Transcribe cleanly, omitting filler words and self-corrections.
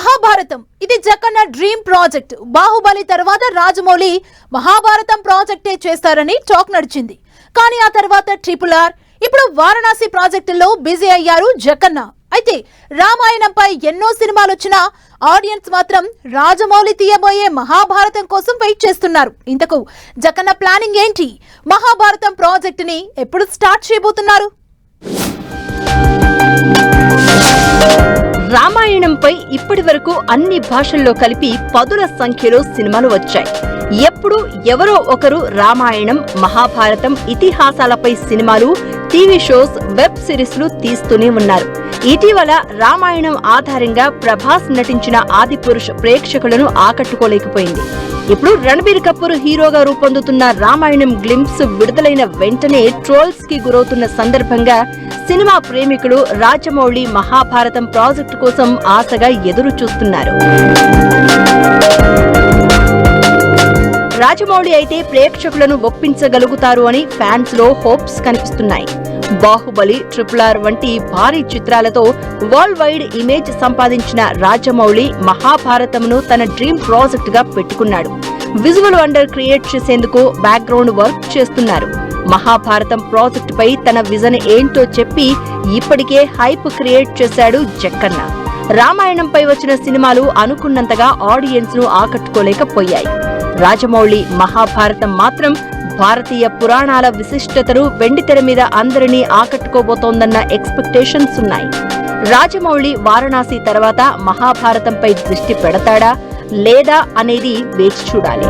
మహాభారతం ఇది Jakkanna dream project. Baahubali తర్వాత రాజమౌళి మహాభారతం ప్రాజెక్టే చేస్తారని టాక్ నడిచింది. కానీ ఆ తర్వాత RRR, ఇప్పుడు వారణాసి ప్రాజెక్టుల్లో బిజీ అయ్యారు జక్కన్న. అయితే రామాయణంపై ఎన్నో సినిమాలు వచ్చినా ఆడియన్స్ మాత్రం రాజమౌళి తీయబోయే మహాభారతం కోసం వెయిట్ చేస్తున్నారు. ఇంతకు జక్కన్న ప్లానింగ్ ఏంటి? మహాభారతం ప్రాజెక్ట్ ని ఎప్పుడు స్టార్ట్ చేయబోతున్నారు? రామాయణంపై ఇప్పటి వరకు అన్ని భాషల్లో కలిపి పదుల సంఖ్యలో సినిమాలు వచ్చాయి. ఎప్పుడు ఎవరో ఒకరు రామాయణం, మహాభారతం ఇతిహాసాలపై సినిమాలు, టీవీ షోస్, వెబ్ సిరీస్లు తీస్తూనే ఉన్నారు. ఇటీవల రామాయణం ఆధారంగా ప్రభాస్ నటించిన ఆదిపురుష్ ప్రేక్షకులను ఆకట్టుకోలేకపోయింది. ఇప్పుడు రణబీర్ కపూర్ హీరోగా రూపొందుతున్న రామాయణం గ్లింప్స్ విడుదలైన వెంటనే ట్రోల్స్ కి గురవుతున్న సందర్భంగా సినిమా ప్రేమికులు రాజమౌళి మహాభారతం ప్రాజెక్టు కోసం ఆశగా ఎదురు చూస్తున్నారు. రాజమౌళి అయితే ప్రేక్షకులను ఒప్పించగలుగుతారు అని ఫ్యాన్స్ లో హోప్స్ కనిపిస్తున్నాయి. బాహుబలి, RRR వంటి భారీ చిత్రాలతో వరల్డ్ వైడ్ ఇమేజ్ సంపాదించిన రాజమౌళి మహాభారతంను తన డ్రీమ్ ప్రాజెక్ట్ గా పెట్టుకున్నాడు. విజువల్ వండర్ క్రియేట్ చేసేందుకు బ్యాక్గ్రౌండ్ వర్క్ చేస్తున్నారు. మహాభారతం ప్రాజెక్టు పై తన విజన్ ఏంటో చెప్పి ఇప్పటికే హైప్ క్రియేట్ చేశాడు జక్కన్న. రామాయణంపై వచ్చిన సినిమాలు అనుకున్నంతగా ఆడియన్స్ ను ఆకట్టుకోలేకపోయాయి. రాజమౌళి మహాభారతం మాత్రం భారతీయ పురాణాల విశిష్టతను వెండితెర మీద అందరినీ ఆకట్టుకోబోతోందన్న ఎక్స్పెక్టేషన్స్ ఉన్నాయి. రాజమౌళి వారణాసి తర్వాత మహాభారతంపై దృష్టి పెడతాడా లేదా అనేది వేచి చూడాలి.